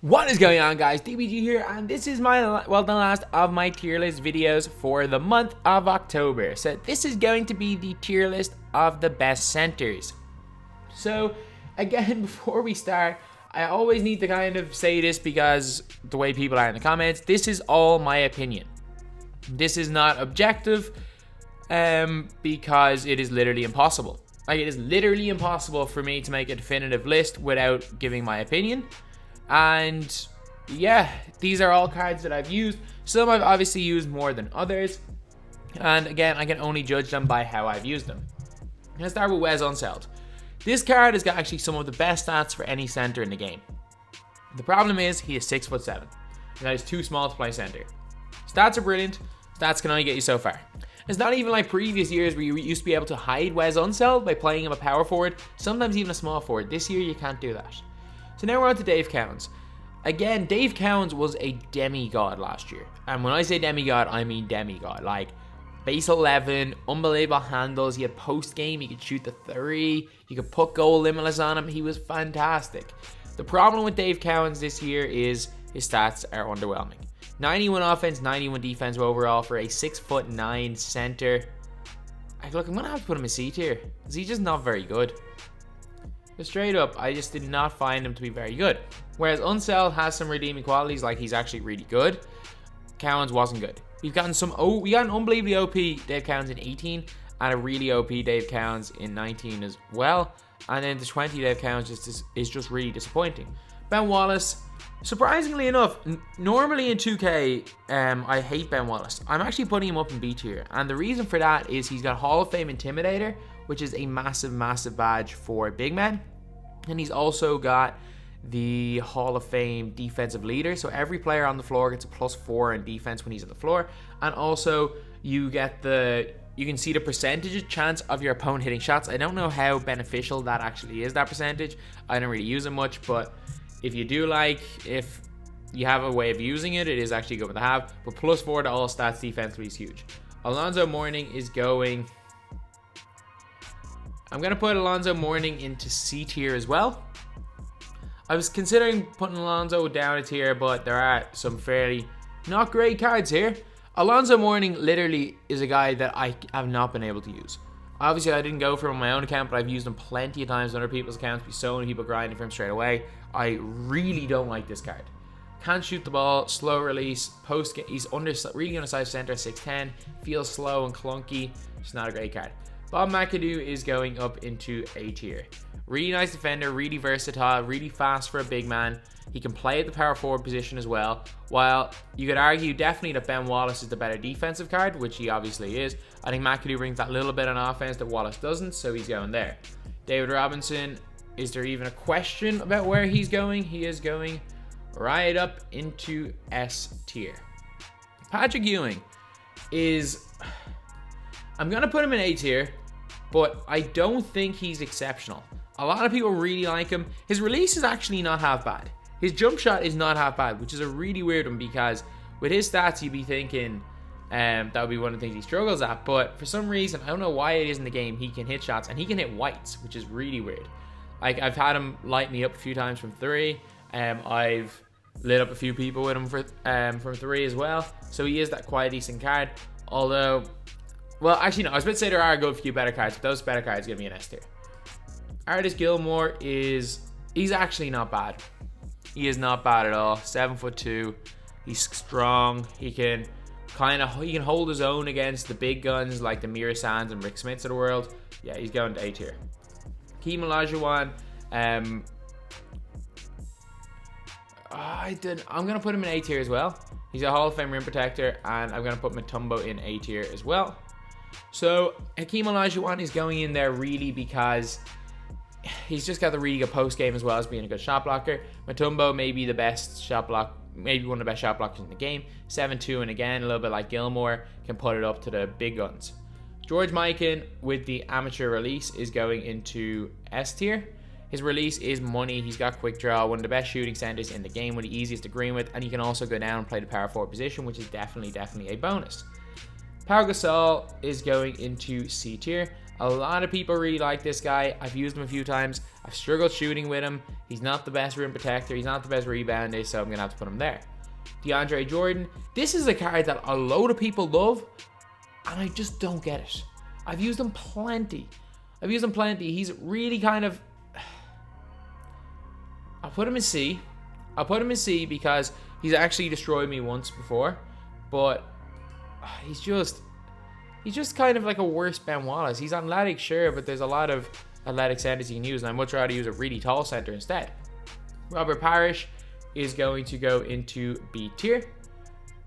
What is going on, guys? DBG here, and this is my the last of my tier list videos for the month of October. So this is going to be the tier list of the best centers. So again, before we start, I always need to kind of say this because the way people are in the comments, this is all my opinion. This is not objective, because it is literally impossible. Like, it is literally impossible for me to make a definitive list without giving my opinion. And yeah, these are all cards that I've used. Some I've obviously used more than others, and again, I can only judge them by how I've used them. Let's start with Wes Unseld. This card has got actually some of the best stats for any center in the game. The problem is he is 6'7", and that is too small to play center. Stats are brilliant. Stats can only get you so far. It's not even like previous years where you used to be able to hide Wes Unseld by playing him a power forward, sometimes even a small forward. This year you can't do that. So now we're on to Dave Cowens. Again, Dave Cowens was a demigod last year. And when I say demigod, I mean demigod. Like, base 11, unbelievable handles. He had post game, he could shoot the three. You could put goal limitless on him. He was fantastic. The problem with Dave Cowens this year is his stats are underwhelming. 91 offense, 91 defense overall for a 6'9" center. Look, I'm going to have to put him in C tier, because he's just not very good. But straight up, I just did not find him to be very good. Whereas Unseld has some redeeming qualities, like he's actually really good. Cowens wasn't good. We got an unbelievably OP Dave Cowens in 18, and a really OP Dave Cowens in 19 as well. And then the 20 Dave Cowens is just really disappointing. Ben Wallace, surprisingly enough, normally in 2K, I hate Ben Wallace. I'm actually putting him up in B tier, and the reason for that is he's got Hall of Fame Intimidator, which is a massive, massive badge for big men. And he's also got the Hall of Fame Defensive Leader. So every player on the floor gets a +4 in defense when he's on the floor. And also you can see the percentage chance of your opponent hitting shots. I don't know how beneficial that actually is, that percentage. I don't really use it much, but if you do if you have a way of using it, it is actually good to have. But +4 to all stats defensively is huge. Alonzo Mourning is going... I'm going to put Alonzo Mourning into C tier as well. I was considering putting Alonzo down a tier, but there are some fairly not great cards here. Alonzo Mourning literally is a guy that I have not been able to use. Obviously, I didn't go for him on my own account, but I've used him plenty of times on other people's accounts. Because so many people grinding for him straight away. I really don't like this card. Can't shoot the ball, slow release, post game. He's really undersized center, 6'10", feels slow and clunky. It's not a great card. Bob Mcadoo is going up into A tier. Really nice defender, really versatile, really fast for a big man. He can play at the power forward position as well. While you could argue definitely that Ben Wallace is the better defensive card, which he obviously is, I think Mcadoo brings that little bit on offense that Wallace doesn't, so he's going there. David Robinson, is there even a question about where he's going? He is going right up into S tier. Patrick Ewing is... I'm going to put him in A tier, but I don't think he's exceptional. A lot of people really like him. His release is actually not half bad. His jump shot is not half bad, which is a really weird one because with his stats, you'd be thinking that would be one of the things he struggles at. But for some reason, I don't know why it is in the game, he can hit shots and he can hit whites, which is really weird. Like, I've had him light me up a few times from 3. I've lit up a few people with him from 3 as well. So he is that quite decent card. Although... well, actually, no. I was about to say there are a good few better cards, but those better cards give me an S tier. Artist Gilmore he's actually not bad. He is not bad at all. 7'2". He's strong. He can hold his own against the big guns like the Mira Sands and Rick Smiths of the world. Yeah, he's going to A tier. Hakeem Olajuwon, I'm gonna put him in A tier as well. He's a Hall of Fame rim protector, and I'm gonna put Mutombo in A tier as well. So Hakeem Olajuwon is going in there really because he's just got the really good post game as well as being a good shot blocker. Mutombo may be the best shot block, maybe one of the best shot blockers in the game. 7'2", and again, a little bit like Gilmore, can put it up to the big guns. George Mikan with the amateur release is going into S tier. His release is money. He's got quick draw, one of the best shooting centers in the game, one of the easiest to green with, and he can also go down and play the power forward position, which is definitely a bonus. Pau Gasol is going into C tier. A lot of people really like this guy. I've used him a few times. I've struggled shooting with him. He's not the best rim protector. He's not the best rebounder, so I'm going to have to put him there. DeAndre Jordan. This is a card that a load of people love, and I just don't get it. I've used him plenty. He's really kind of... I'll put him in C. Because he's actually destroyed me once before. But he's just kind of like a worse Ben Wallace. He's athletic, sure, but there's a lot of athletic centers you can use, and I'd much rather use a really tall center instead. Robert Parish is going to go into B tier.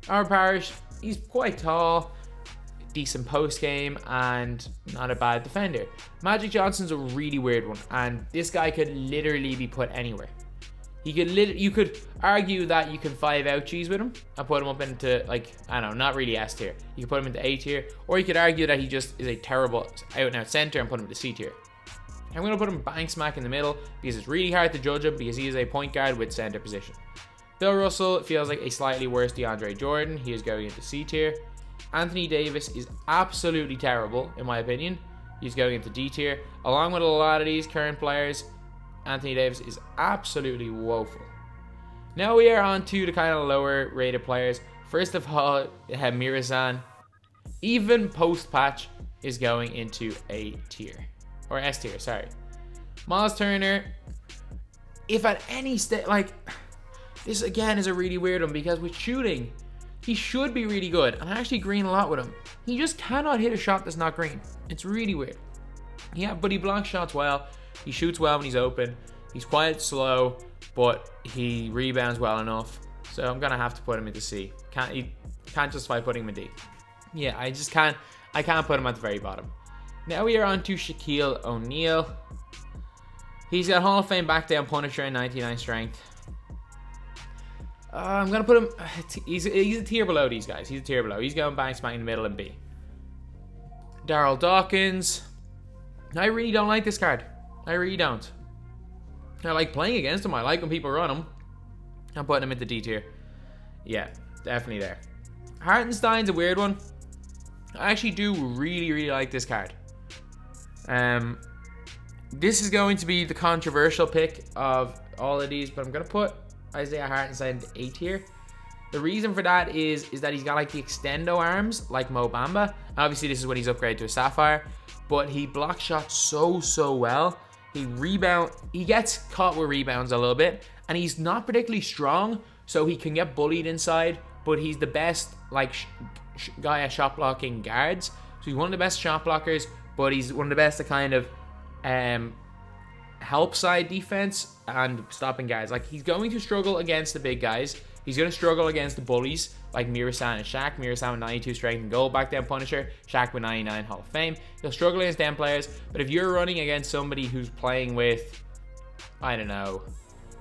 Robert Parish, he's quite tall, decent post game, and not a bad defender. Magic Johnson's a really weird one, and this guy could literally be put anywhere. You could argue that you can 5-out cheese with him and put him up into, like, I don't know, not really S tier. You could put him into A tier, or you could argue that he just is a terrible out-and-out center and put him into C tier. I'm going to put him bang smack in the middle because it's really hard to judge him because he is a point guard with center position. Bill Russell feels like a slightly worse DeAndre Jordan. He is going into C tier. Anthony Davis is absolutely terrible, in my opinion. He's going into D tier. Along with a lot of these current players, Anthony Davis is absolutely woeful. Now we are on to the kind of lower rated players. First of all, Mikan, even post-patch, is going into A tier. Or S tier, sorry. Myles Turner, if at any state, like, this again is a really weird one because with shooting, he should be really good. And I actually green a lot with him. He just cannot hit a shot that's not green. It's really weird. Yeah, but he blocks shots well. He shoots well when he's open. He's quite slow, but he rebounds well enough. So I'm going to have to put him into C. Can't justify putting him in D. Yeah, I can't put him at the very bottom. Now we are on to Shaquille O'Neal. He's got Hall of Fame back down Punisher and 99 strength. I'm going to put him... He's a tier below these guys. He's going bang smack in the middle in B. Darryl Dawkins. I really don't like this card. I really don't. I like playing against him. I like when people run him. I'm putting him into D tier. Yeah, definitely there. Hartenstein's a weird one. I actually do really like this card. This is going to be the controversial pick of all of these, but I'm going to put Isaiah Hartenstein into A tier. The reason for that is that he's got like the extendo arms like Mo Bamba. Obviously, this is when he's upgraded to a Sapphire, but he blocks shots so well. He gets caught with rebounds a little bit, and he's not particularly strong, so he can get bullied inside, but he's the best like guy at shot blocking guards. So he's one of the best shot blockers, but he's one of the best at kind of help side defense and stopping guys. Like, he's going to struggle against the big guys. He's going to struggle against the bullies like Mikan and Shaq. Mikan with 92 strength and goal, back down Punisher. Shaq with 99 Hall of Fame. He'll struggle against them players, but if you're running against somebody who's playing with, I don't know,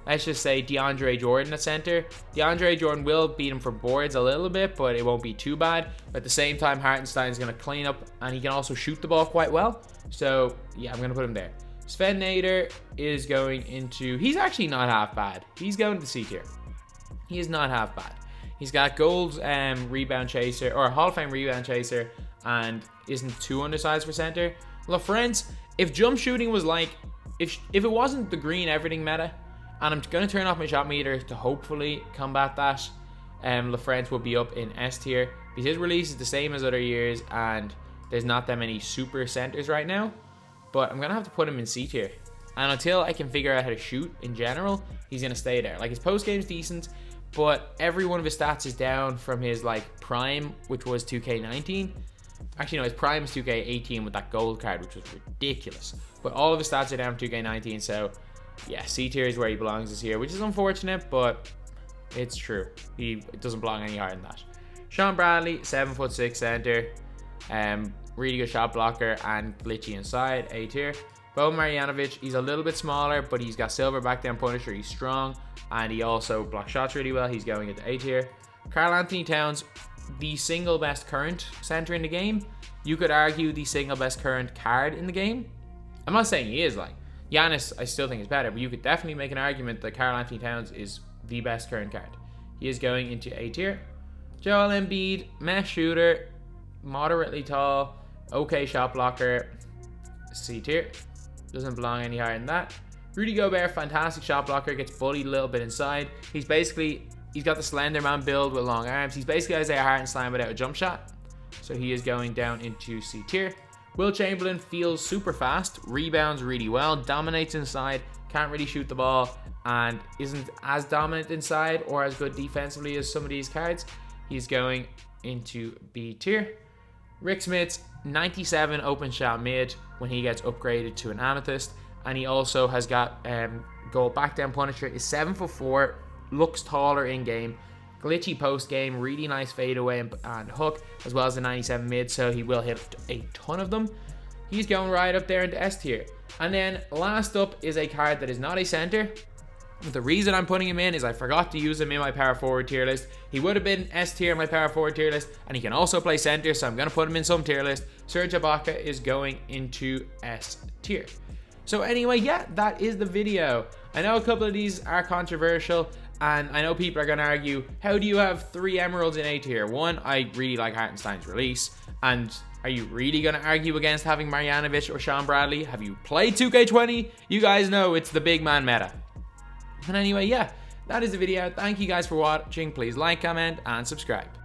let's just say DeAndre Jordan at center, DeAndre Jordan will beat him for boards a little bit, but it won't be too bad. But at the same time, Hartenstein's going to clean up, and he can also shoot the ball quite well. So yeah, I'm going to put him there. Sven Nader is going into, he's actually not half bad. He's going to C tier. He is not half bad. He's got gold rebound chaser, or Hall of Fame rebound chaser, and isn't too undersized for center. LaFrance, if jump shooting was like, if it wasn't the green everything meta, and I'm going to turn off my shot meter to hopefully combat that, LaFrance will be up in S tier, because his release is the same as other years, and there's not that many super centers right now. But I'm going to have to put him in C tier. And until I can figure out how to shoot in general, he's going to stay there. Like, his post game's decent, but every one of his stats is down from his like prime, which was 2K19. Actually, no, his prime is 2K18 with that gold card, which was ridiculous. But all of his stats are down from 2K19, so yeah, C tier is where he belongs this year, which is unfortunate, but it's true. He doesn't belong any higher than that. Sean Bradley, 7'6" center, really good shot blocker and glitchy inside, A tier. Bo Marjanovic, he's a little bit smaller, but he's got silver back down Punisher. He's strong, and he also blocks shots really well. He's going into A tier. Karl-Anthony Towns, the single best current center in the game. You could argue the single best current card in the game. I'm not saying he is, like Giannis, I still think is better, but you could definitely make an argument that Karl-Anthony Towns is the best current card. He is going into A tier. Joel Embiid, mesh shooter, moderately tall, okay shot blocker. C tier. Doesn't belong any higher than that. Rudy Gobert, fantastic shot blocker, gets bullied a little bit inside. He's got the slender man build with long arms. He's basically Isaiah Hartenstein without a jump shot. So he is going down into C tier. Will Chamberlain feels super fast, rebounds really well, dominates inside, can't really shoot the ball, and isn't as dominant inside or as good defensively as some of these cards. He's going into B tier. Rick Smith's 97 open shot mid when he gets upgraded to an amethyst, and he also has got goal back down punisher, is 7'4", looks taller in game, glitchy post game, really nice fadeaway and hook, as well as the 97 mid, so he will hit a ton of them. He's going right up there into S tier. And then last up is a card that is not a center. But the reason I'm putting him in is I forgot to use him in my power forward tier list. He would have been S tier in my power forward tier list, and he can also play center, so I'm going to put him in some tier list. Serge Ibaka is going into S tier. So anyway, yeah, that is the video. I know a couple of these are controversial, and I know people are going to argue, how do you have 3 emeralds in A tier? One, I really like Hartenstein's release, and are you really going to argue against having Marjanovic or Sean Bradley? Have you played 2K20? You guys know it's the big man meta. And anyway, yeah, that is the video. Thank you guys for watching. Please like, comment, and subscribe.